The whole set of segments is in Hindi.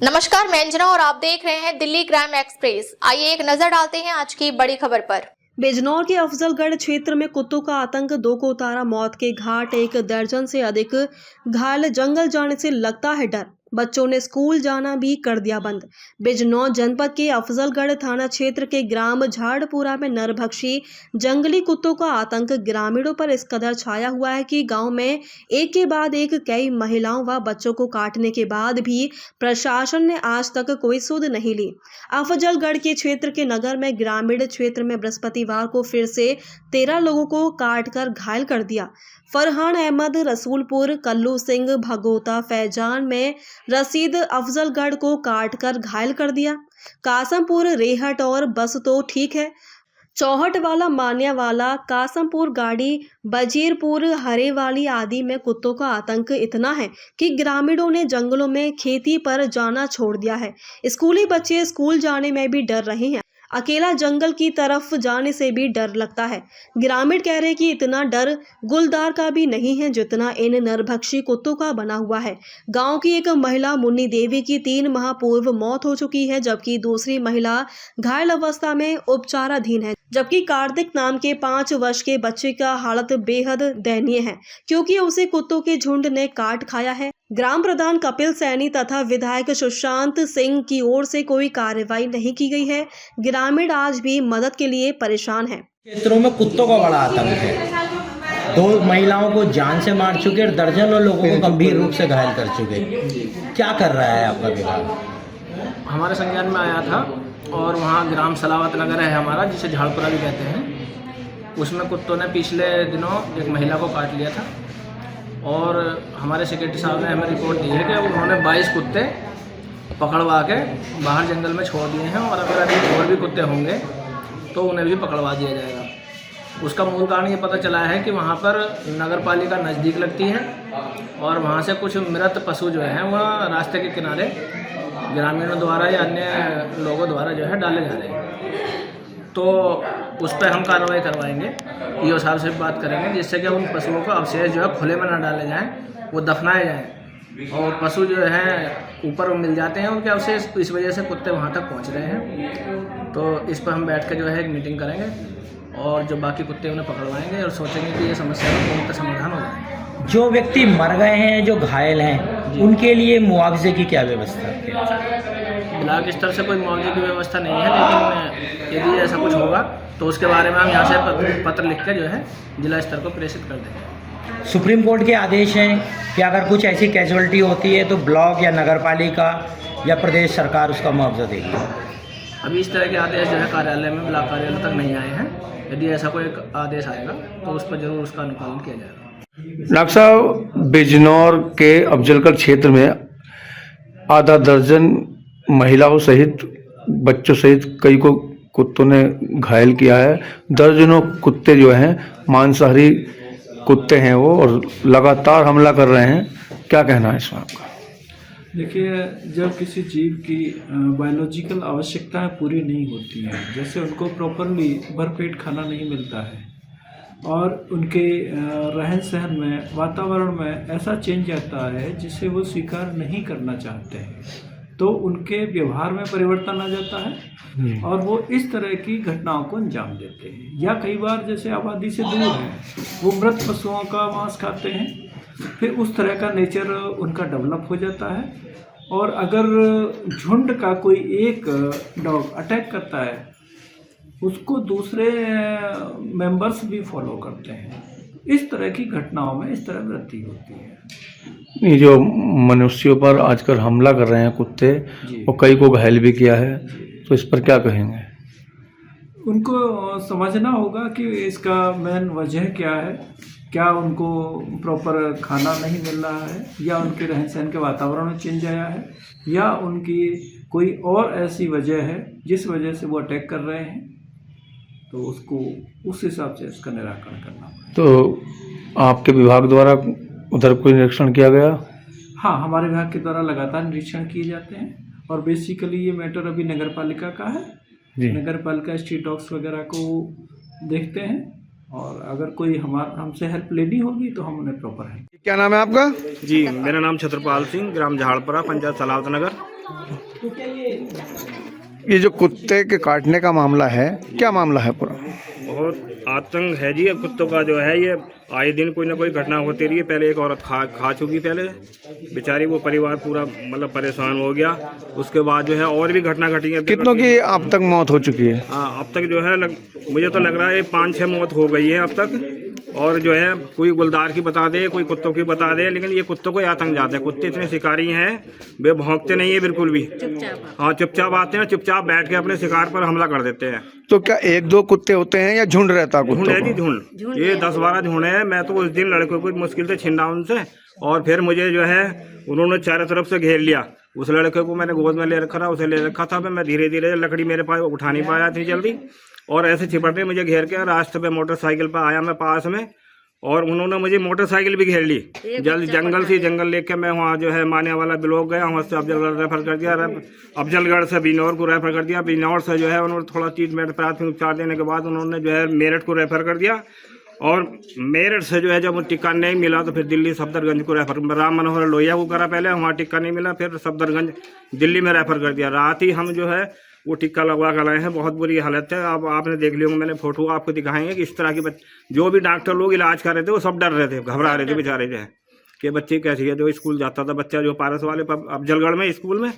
नमस्कार, मैं अंजना और आप देख रहे हैं दिल्ली ग्राम एक्सप्रेस। आइए एक नजर डालते हैं आज की बड़ी खबर पर। बिजनौर के अफजलगढ़ क्षेत्र में कुत्तों का आतंक, 2 को उतारा मौत के घाट, 1 दर्जन से अधिक घायल, जंगल जाने से लगता है डर, बच्चों ने स्कूल जाना भी कर दिया बंद। बिजनौर जनपद के अफजलगढ़ थाना क्षेत्र के ग्राम झाड़पुरा में नरभक्षी जंगली कुत्तों का आतंक ग्रामीणों पर इस कदर छाया हुआ है कि गांव में एक के बाद एक कई महिलाओं व बच्चों को काटने के बाद भी प्रशासन ने आज तक कोई सुध नहीं ली। अफजलगढ़ के क्षेत्र के नगर में ग्रामीण क्षेत्र में बृहस्पतिवार को फिर से 13 लोगों को काटकर घायल कर दिया। फरहान अहमद रसूलपुर, कल्लू सिंह भगोता फैजान में रसीद अफजलगढ़ को काटकर घायल कर दिया। कासमपुर, रेहट और बस तो ठीक है, चौहट वाला, मान्या वाला, कासमपुर, गाड़ी, बजीरपुर, हरेवाली आदि में कुत्तों का आतंक इतना है कि ग्रामीणों ने जंगलों में खेती पर जाना छोड़ दिया है। स्कूली बच्चे स्कूल जाने में भी डर रहे हैं। अकेला जंगल की तरफ जाने से भी डर लगता है। ग्रामीण कह रहे हैं कि इतना डर गुलदार का भी नहीं है जितना इन नरभक्षी कुत्तों का बना हुआ है। गांव की एक महिला मुन्नी देवी की 3 माह पूर्व मौत हो चुकी है, जबकि दूसरी महिला घायल अवस्था में उपचाराधीन है। जबकि कार्तिक नाम के 5 वर्ष के बच्चे का हालत बेहद दयनीय है, क्योंकि उसे कुत्तों के झुंड ने काट खाया है। ग्राम प्रधान कपिल सैनी तथा विधायक सुशांत सिंह की ओर से कोई कार्रवाई नहीं की गई है। ग्रामीण आज भी मदद के लिए परेशान है। क्षेत्रों में कुत्तों का बड़ा आतंक है। 2 महिलाओं को जान से मार चुके और दर्जनों लोगों को गंभीर रूप से घायल कर चुके। क्या कर रहा है आपका विभाग? हमारे संज्ञान में आया था और वहाँ ग्राम सलावत नगर है हमारा, जिसे झाड़पुरा भी कहते हैं। उसमें कुत्तों ने पिछले दिनों एक महिला को काट लिया था और हमारे सेक्रेटरी साहब ने हमें रिपोर्ट दी है कि उन्होंने 22 कुत्ते पकड़वा के बाहर जंगल में छोड़ दिए हैं और अगर अभी और भी कुत्ते होंगे तो उन्हें भी पकड़वा दिया जाएगा। उसका मूल कारण ये पता चला है कि वहाँ पर नगर पालिका नज़दीक लगती है और वहाँ से कुछ मृत पशु जो हैं वह रास्ते के किनारे ग्रामीणों द्वारा या अन्य लोगों द्वारा जो है डाले जा रहे हैं। तो उस पर हम कार्रवाई करवाएंगे, ईओ साहब से बात करेंगे, जिससे कि उन पशुओं का अवशेष जो है खुले में ना डाले जाएं, वो दफनाए जाएं। और पशु जो हैं ऊपर मिल जाते हैं उनके अवशेष, इस वजह से कुत्ते वहाँ तक पहुँच रहे हैं। तो इस पर हम बैठ के जो है एक मीटिंग करेंगे और जो बाकी कुत्ते उन्हें पकड़वाएंगे और सोचेंगे कि ये समस्या का पूर्णतः समाधान हो जाए। जो व्यक्ति मर गए हैं, जो घायल हैं, उनके लिए मुआवजे की क्या व्यवस्था है? ब्लॉक स्तर से कोई मुआवजे की व्यवस्था नहीं है, लेकिन यदि ऐसा कुछ होगा तो उसके बारे में हम यहाँ से पत्र लिख के जो है जिला स्तर को प्रेषित कर देंगे। सुप्रीम कोर्ट के आदेश हैं कि अगर कुछ ऐसी कैजुअलिटी होती है तो ब्लॉक या नगर पालिका या प्रदेश सरकार उसका मुआवजा देगी। अभी इस तरह के आदेश जो है कार्यालय में, ब्लॉक कार्यालय तक नहीं आए हैं। यदि ऐसा कोई एक आदेश आएगा तो उस पर जरूर उसका अनुपालन किया जाएगा। डॉक्टर साहब, बिजनौर के अफजलगढ़ क्षेत्र में आधा दर्जन महिलाओं सहित बच्चों सहित कई को कुत्तों ने घायल किया है। दर्जनों कुत्ते जो हैं मांसाहारी कुत्ते हैं वो, और लगातार हमला कर रहे हैं। क्या कहना है इसमें आपका? देखिए, जब किसी जीव की बायोलॉजिकल आवश्यकताएं पूरी नहीं होती हैं, जैसे उनको प्रॉपरली भरपेट खाना नहीं मिलता है और उनके रहन सहन में, वातावरण में ऐसा चेंज आता है जिसे वो स्वीकार नहीं करना चाहते हैं, तो उनके व्यवहार में परिवर्तन आ जाता है और वो इस तरह की घटनाओं को अंजाम देते हैं। या कई बार जैसे आबादी से दूर हैं, वो मृत पशुओं का मांस खाते हैं, फिर उस तरह का नेचर उनका डेवलप हो जाता है। और अगर झुंड का कोई एक डॉग अटैक करता है, उसको दूसरे मेंबर्स भी फॉलो करते हैं। इस तरह की घटनाओं में इस तरह वृद्धि होती है। ये जो मनुष्यों पर आजकल हमला कर रहे हैं कुत्ते, और कई को घायल भी किया है, तो इस पर क्या कहेंगे? उनको समझना होगा कि इसका मेन वजह क्या है। क्या उनको प्रॉपर खाना नहीं मिल रहा है, या उनके रहन सहन के वातावरण में चेंज आया है, या उनकी कोई और ऐसी वजह है जिस वजह से वो अटैक कर रहे हैं, तो उसको उस हिसाब से इसका निराकरण करना पड़ेगा। तो आपके विभाग द्वारा उधर कोई निरीक्षण किया गया? हाँ, हमारे विभाग के द्वारा लगातार निरीक्षण किए जाते हैं और बेसिकली ये मैटर अभी नगर पालिका का है। नगर पालिका स्ट्रीट डॉग्स वगैरह को देखते हैं और अगर कोई हमसे हेल्प लेनी होगी तो हम उन्हें प्रॉपर हेल्प। क्या नाम है आपका? जी, मेरा नाम छत्रपाल सिंह, ग्राम झाड़पुरा, पंचायत सलावत नगर। ये जो कुत्ते के काटने का मामला है, क्या मामला है पूरा? बहुत आतंक है जी। अब कुत्तों का जो है ये आए दिन कोई ना कोई घटना होती रही है। पहले एक औरत खा चुकी, पहले बेचारी, वो परिवार पूरा मतलब परेशान हो गया। उसके बाद जो है और भी घटना घटी है। कितनों की अब तक मौत हो चुकी है? हाँ, अब तक जो है मुझे तो लग रहा है 5-6 मौत हो गई है अब तक। और जो है कोई गुलदार की बता दे, कोई कुत्तों की बता दे, लेकिन ये कुत्तों को आतंक ज्यादा है। कुत्ते इतने शिकारी हैं, वे भौंकते नहीं है बिल्कुल भी। हाँ, चुपचाप आते हैं, चुपचाप बैठ के अपने शिकार पर हमला कर देते हैं। तो क्या 1-2 कुत्ते होते हैं या झुंड रहता है झुंड है कुत्तों जी, का? झुंड। ये 10-12 झुंड है। मैं तो उस दिन लड़कों को मुश्किल से छीना उनसे, और फिर मुझे जो है उन्होंने चारों तरफ से घेर लिया। उस लड़के को मैंने गोद में ले रखा था, उसे ले रखा था। मैं धीरे धीरे, लकड़ी मेरे पास उठा नहीं पाया थी जल्दी, और ऐसे चिपटने मुझे घेर के रास्ते पे मोटरसाइकिल पर आया मैं पास में, और उन्होंने मुझे मोटरसाइकिल भी घेर ली। जल्द जंगल लेके मैं वहाँ जो है माने वाला ब्लॉक गया, वहाँ से अफजलगढ़ रेफर कर दिया। अफजलगढ़ से बिजनौर को रेफर कर दिया। बिजनौर से जो है उन्होंने थोड़ा ट्रीटमेंट, प्राथमिक उपचार देने के बाद उन्होंने जो है मेरठ को रेफर कर दिया। और मेरठ से जो है जब टिक्का नहीं मिला तो फिर दिल्ली सफदरगंज को रेफर, राम मनोहर लोहिया को करा पहले, वहाँ टिक्का नहीं मिला, फिर सफदरगंज दिल्ली में रेफर कर दिया। रात ही हम जो है वो टिक्का लगवा कर लाए हैं। बहुत बुरी हालत है। अब आपने देख लिया, मैंने फोटो आपको दिखाएंगे कि इस तरह की जो भी डॉक्टर लोग इलाज कर रहे थे वो सब डर रहे थे, घबरा रहे थे बेचारे जो है कि बच्चे कैसी है। जो स्कूल जाता था बच्चा, जो पारस वाले अफजलगढ़ में स्कूल में,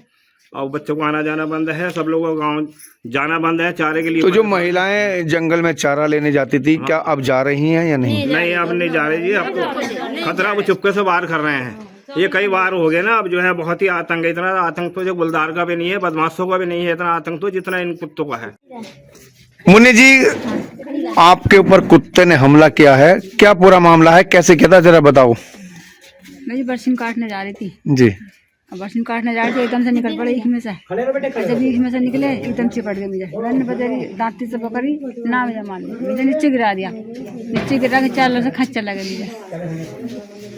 और बच्चों को आना जाना बंद है, सब लोगों को गाँव जाना बंद है चारे के लिए। तो जो महिलाएं जंगल में चारा लेने जाती थी, क्या अब जा रही हैं या नहीं? नहीं, अब नहीं जा रही जी। अब तो खतरा वो चुपके से बाहर कर रहे हैं। ये कई बार हो गए ना। अब जो है बहुत ही आतंक है। इतना आतंक तो जो गुलदार का भी नहीं है, बदमाशों का भी नहीं है इतना आतंक तो जितना इन कुत्तों का है। मुन्नी जी, आपके ऊपर कुत्ते ने हमला किया है, क्या पूरा मामला है, कैसे किया था, जरा बताओ। मैं बरसीम काटने जा रही थी जी। बरसीम काटने जा रही थी, एकदम से निकल पड़े ईख में से। जब ईख में से निकले एकदम चिपट गए मुझे। मैंने बजारी दांती से पकड़ी ना, मुझे मान लिया, मुझे नीचे गिरा दिया। नीचे गिरा के 4 से खच्चा लगे मुझे,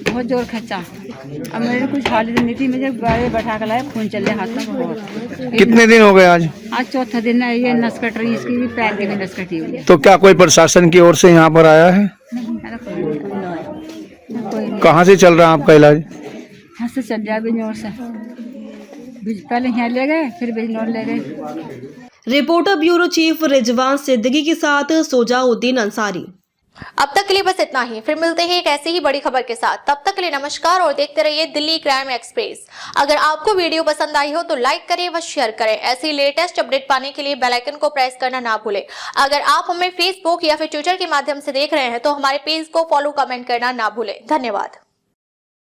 बहुत जोर खच्चा। अब मेरे कुछ हालत नहीं थी, मुझे गाड़ी बैठा कर लाया, खून चल रहा हाथ में बहुत। कितने दिन हो गए आज? आज चौथा दिन है। ये नस कट रही है, इसकी भी पैर की भी नस कटी हुई है। तो क्या कोई प्रशासन की ओर से यहाँ पर आया है? कोई कहाँ से चल रहा है आपका इलाज? हाथ से चल गया बिजनौर से। पहले यहाँ ले गए, फिर बिजनौर ले गए। Reporter bureau chief Rizwan Siddiqui के साथ सोजाउद्दीन अंसारी। अब तक के लिए बस इतना ही। फिर मिलते हैं एक ऐसी ही बड़ी खबर के साथ। तब तक के लिए नमस्कार और देखते रहिए दिल्ली क्राइम एक्सप्रेस। अगर आपको वीडियो पसंद आई हो तो लाइक करें व शेयर करें। ऐसी लेटेस्ट अपडेट पाने के लिए बेल आइकन को प्रेस करना ना भूलें। अगर आप हमें फेसबुक या फिर ट्विटर के माध्यम से देख रहे हैं तो हमारे पेज को फॉलो, कमेंट करना ना भूलें। धन्यवाद।